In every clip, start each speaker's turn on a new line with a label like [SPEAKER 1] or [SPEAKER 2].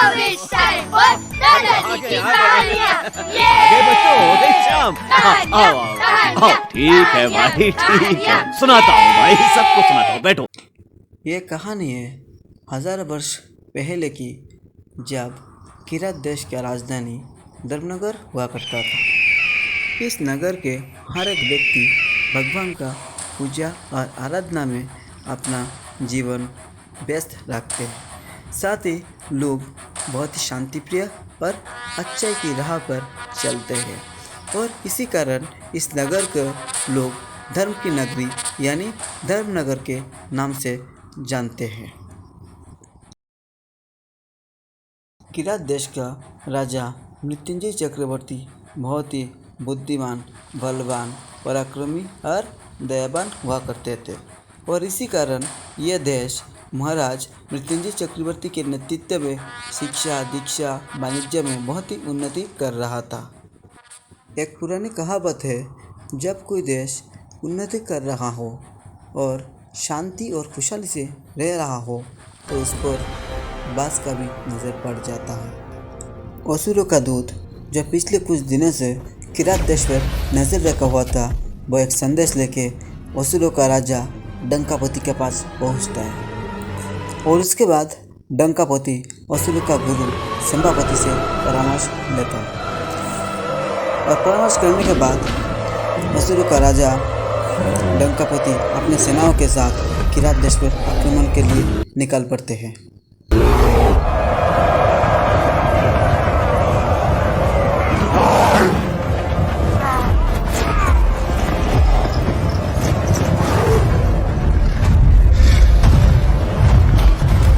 [SPEAKER 1] Now it's time for दादाजी की कहानियाँ।
[SPEAKER 2] आगे बच्चों, श्याम आओ आओ, ठीक है भाई, ठीक है, सुनाता हूँ भाई, सबको सुनाता हूँ, बैठो।
[SPEAKER 3] ये कहानी है 1000 वर्ष पहले की, जब किरात देश का राजधानी धर्मनगर हुआ करता था। इस नगर के हर एक व्यक्ति भगवान का पूजा और आराधना में अपना जीवन व्यस्त रखते हैं। साथ ही लोग बहुत ही शांतिप्रिय और अच्छाई की राह पर चलते हैं, और इसी कारण इस नगर को लोग धर्म की नगरी यानी धर्मनगर के नाम से जानते हैं। किरात देश का राजा मृत्युंजय चक्रवर्ती बहुत ही बुद्धिमान, बलवान, पराक्रमी और दयावान हुआ करते थे, और इसी कारण यह देश महाराज मृत्युंजय चक्रवर्ती के नेतृत्व में शिक्षा, दीक्षा, वाणिज्य में बहुत ही उन्नति कर रहा था। एक पुरानी कहावत है, जब कोई देश उन्नति कर रहा हो और शांति और खुशहाली से रह रहा हो तो उस पर बास का भी नज़र पड़ जाता है। असुरों का दूत जो पिछले कुछ दिनों से किरात देश पर नज़र रखा हुआ था, वो एक संदेश लेके असुरों का राजा डंकापति के पास पहुंचता है, और उसके बाद डंकापति असुरों का गुरु संभापति से परामर्श लेता है, और परामर्श करने के बाद असुरों का राजा डंकापति अपने सेनाओं के साथ किरात देश पर आक्रमण के लिए निकल पड़ते हैं।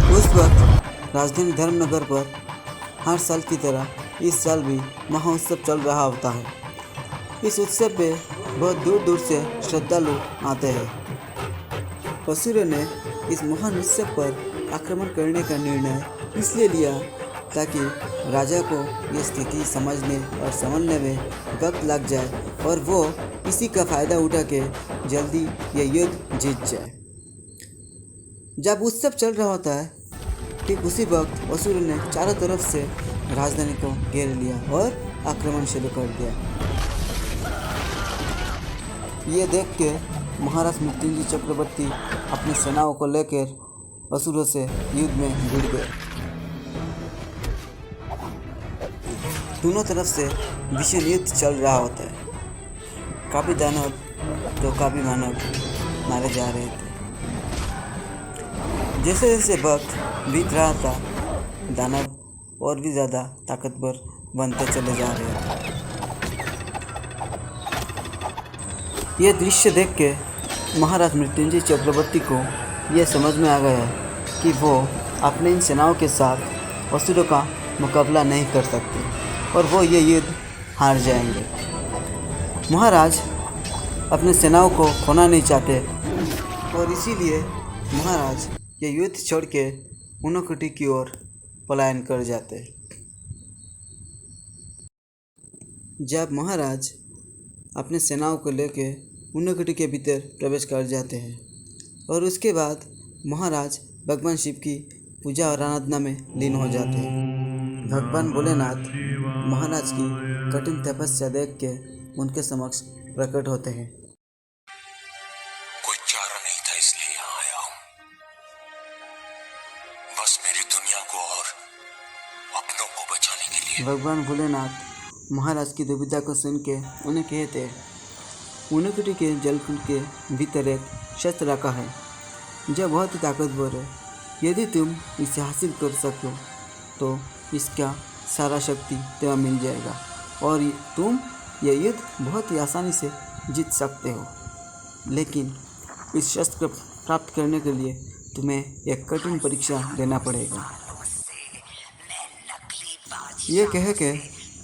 [SPEAKER 3] उस वक्त राजधानी धर्मनगर पर हर साल की तरह इस साल भी महोत्सव चल रहा होता है। इस उत्सव पे बहुत दूर दूर से श्रद्धालु आते हैं। असुरों ने इस महान उत्सव पर आक्रमण करने का निर्णय इसलिए लिया ताकि राजा को ये स्थिति समझने और संभलने में वक्त लग जाए, और वो इसी का फ़ायदा उठा के जल्दी ये युद्ध जीत जाए। जब उत्सव चल रहा होता है, ठीक उसी वक्त असुरों ने चारों तरफ से राजधानी को घेर लिया और आक्रमण शुरू कर दिया। ये देख के महाराज मृत्युंजय चक्रवर्ती अपनी सेनाओं को लेकर असुरों से युद्ध में जुड़ गए। दोनों तरफ से भीषण युद्ध चल रहा होता है। काफ़ी दानव तो काफ़ी मानव मारे जा रहे थे। जैसे जैसे वक्त बीत रहा था, दानव और भी ज़्यादा ताकतवर बनते चले जा रहे थे। यह दृश्य देख के महाराज मृत्युंजय चक्रवर्ती को यह समझ में आ गया कि वो अपने इन सेनाओं के साथ असुरों का मुकाबला नहीं कर सकते, और वो ये युद्ध हार जाएंगे। महाराज अपने सेनाओं को खोना नहीं चाहते, और इसीलिए महाराज ये युद्ध छोड़ के ऊनकटी की ओर पलायन कर जाते। जब महाराज अपने सेनाओं को लेके ऊनकटी के भीतर प्रवेश कर जाते हैं, और उसके बाद महाराज भगवान शिव की पूजा और आराधना में लीन हो जाते हैं। भगवान भोलेनाथ महाराज की कठिन तपस्या देख के उनके समक्ष प्रकट होते हैं।
[SPEAKER 4] कोई चारा नहीं था, इसलिए यहाँ आया हूँ। बस मेरी दुनिया को और अपनों को बचाने के लिए।
[SPEAKER 3] भगवान भोलेनाथ महाराज की दुविधा को सुन के उन्हें कहते, ऊनकटी के जलकुंड के भीतर एक शस्त्र रखा है जो बहुत ही ताकतवर है। यदि तुम इसे हासिल कर सको तो इसका सारा शक्ति तुम्हें मिल जाएगा, और तुम यह युद्ध बहुत ही आसानी से जीत सकते हो। लेकिन इस शस्त्र को प्राप्त करने के लिए तुम्हें एक कठिन परीक्षा देना पड़ेगा। ये कह के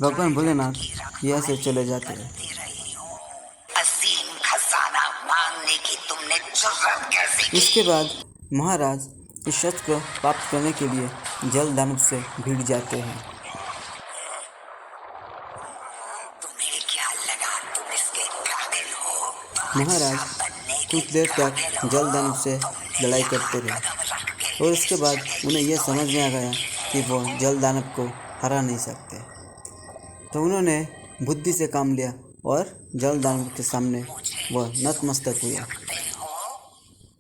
[SPEAKER 3] भगवान भोलेनाथ यहाँ से चले जाते हैं। इसके बाद महाराज इस शस्त्र को प्राप्त करने के लिए जल दानव से भिड़ जाते हैं। महाराज कुछ देर तक जल दानव से लड़ाई करते रहे, और उसके बाद उन्हें यह समझ में आ गया कि वो जल दानव को हरा नहीं सकते। तो उन्होंने बुद्धि से काम लिया और जल दानव के सामने वह नतमस्तक हुए।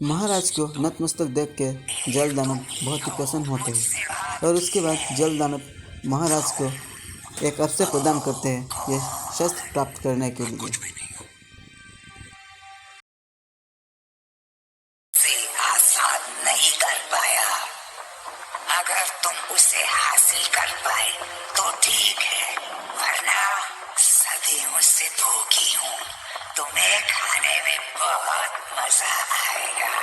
[SPEAKER 3] महाराज को नतमस्तक देख के जल दानव बहुत ही प्रसन्न होते हैं और उसके बाद जल दानव महाराज को एक अवसर प्रदान करते हैं ये शस्त्र प्राप्त करने के लिए।
[SPEAKER 5] आसान नहीं कर पाया। अगर तुम उसे हासिल कर पाए तो ठीक है, वरना सदियों से भूखी हूँ। तुम्हें खाने में बहुत मजा आएगा।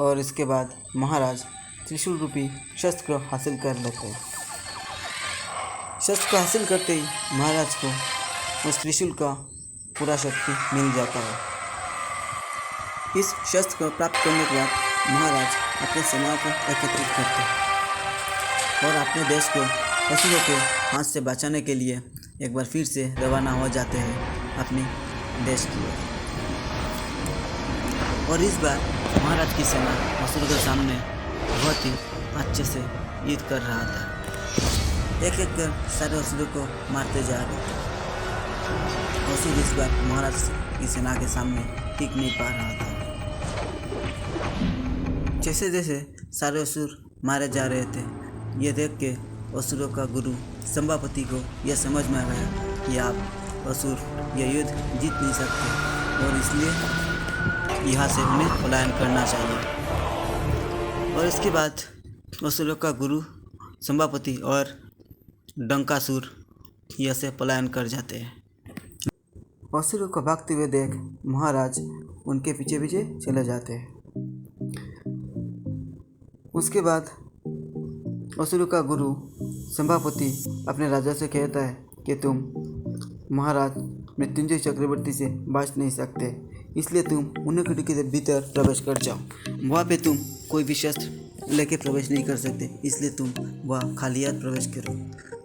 [SPEAKER 3] और इसके बाद महाराज त्रिशूल रूपी शस्त्र को हासिल कर लेते हैं। शस्त्र को हासिल करते ही महाराज को उस त्रिशूल का पूरा शक्ति मिल जाता है। इस शस्त्र को प्राप्त करने के बाद महाराज अपने सेनाओं को एकत्रित करते हैं और अपने देश को असुरों के हाथ से बचाने के लिए एक बार फिर से रवाना हो जाते हैं अपने देश की ओर। और इस बार महाराज की सेना असुरों के सामने बहुत ही अच्छे से युद्ध कर रहा था। एक एक कर सारे असुरों को मारते जा रहे थे। असुर इस बार महाराज की सेना के सामने टिक नहीं पा रहा था। जैसे जैसे सारे असुर मारे जा रहे थे, ये देख के असुरों का गुरु संभापति को यह समझ में आ गया कि आप असुर यह युद्ध जीत नहीं सकते और इसलिए यहाँ से उन्हें पलायन करना चाहिए। और इसके बाद असुरों का गुरु संभापति और डंकासुर यह से पलायन कर जाते हैं। असुरों को भागते हुए देख महाराज उनके पीछे पीछे चले जाते हैं। उसके बाद असुरों का गुरु संभापति अपने राजा से कहता है कि तुम महाराज मृत्युंजय चक्रवर्ती से बच नहीं सकते, इसलिए तुम ऊनकटी के भीतर प्रवेश कर जाओ। वहाँ पे तुम कोई भी शस्त्र लेके प्रवेश नहीं कर सकते, इसलिए तुम वहाँ खाली हाथ प्रवेश करो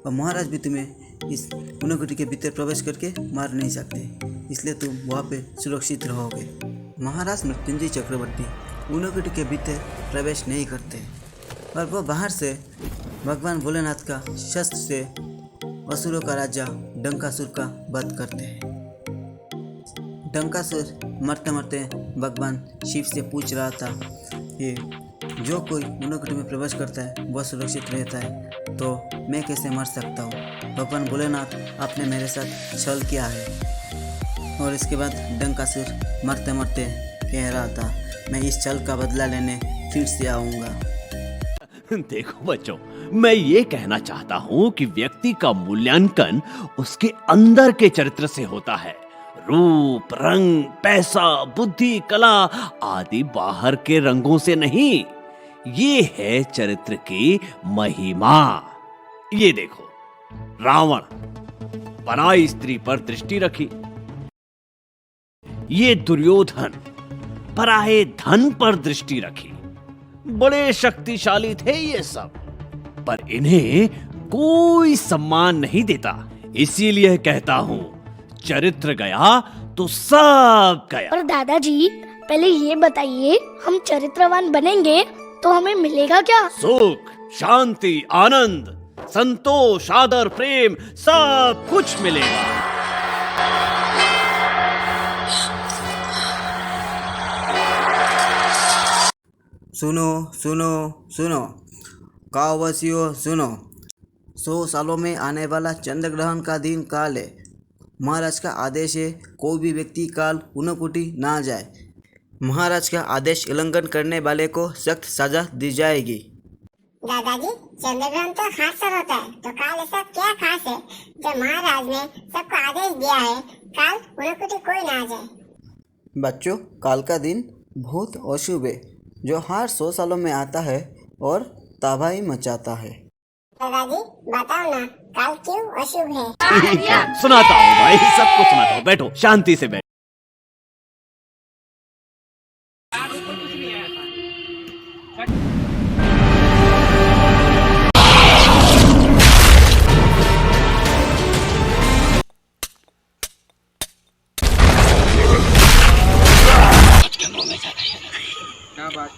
[SPEAKER 3] और महाराज भी तुम्हें इस ऊनकटी के भीतर प्रवेश करके मार नहीं सकते, इसलिए तुम वहाँ पे सुरक्षित रहोगे। महाराज मृत्युंजय चक्रवर्ती ऊनकटी के भीतर प्रवेश नहीं करते और वह बाहर से भगवान भोलेनाथ का शस्त्र से असुरों का राजा डंकासुर का वध करते हैं। डंकासुर मरते मरते भगवान शिव से पूछ रहा था कि जो कोई ऊनकटी में प्रवेश करता है वह सुरक्षित रहता है, तो मैं कैसे मर सकता हूँ। भगवान भोलेनाथ आपने मेरे साथ छल किया है। और इसके बाद डंकासुर मरते मरते कह रहा था मैं इस छल का बदला लेने फिर से आऊँगा।
[SPEAKER 2] देखो बच्चों, मैं ये कहना चाहता हूं कि व्यक्ति का मूल्यांकन उसके अंदर के चरित्र से होता है। रूप, रंग, पैसा, बुद्धि, कला आदि बाहर के रंगों से नहीं। ये है चरित्र की महिमा। ये देखो, रावण पराई स्त्री पर दृष्टि रखी। ये दुर्योधन पराये धन पर दृष्टि रखी। बड़े शक्तिशाली थे ये सब, पर इन्हें कोई सम्मान नहीं देता। इसीलिए कहता हूं, चरित्र गया तो सब गया।
[SPEAKER 1] और दादाजी पहले ये बताइए, हम चरित्रवान बनेंगे तो हमें मिलेगा क्या?
[SPEAKER 2] सुख, शांति, आनंद, संतोष, आदर, प्रेम सब कुछ मिलेगा।
[SPEAKER 3] सुनो सुनो सुनो, कावसियो सुनो। 100 सालों में आने वाला चंद्र ग्रहण का दिन काल है। महाराज का आदेश है कोई भी व्यक्ति काल ऊनकटी ना जाए। महाराज का आदेश उल्लंघन करने वाले को सख्त सजा दी जाएगी।
[SPEAKER 6] दादाजी, चंद्रग्रहण तो खास होता है, तो काल ऐसा क्या खास है जो महाराज ने सबको आदेश दिया है काल ऊनकटी कोई ना जाए?
[SPEAKER 3] बच्चों, काल का दिन बहुत अशुभ है जो हर 100 सालों में आता है और तबाही मचाता है।
[SPEAKER 6] दादाजी बताओ ना, काल क्यों अशुभ है?
[SPEAKER 2] सुनाता हूँ भाई, सबको सुनाता हूँ। बैठो, शांति से बैठो।
[SPEAKER 7] बात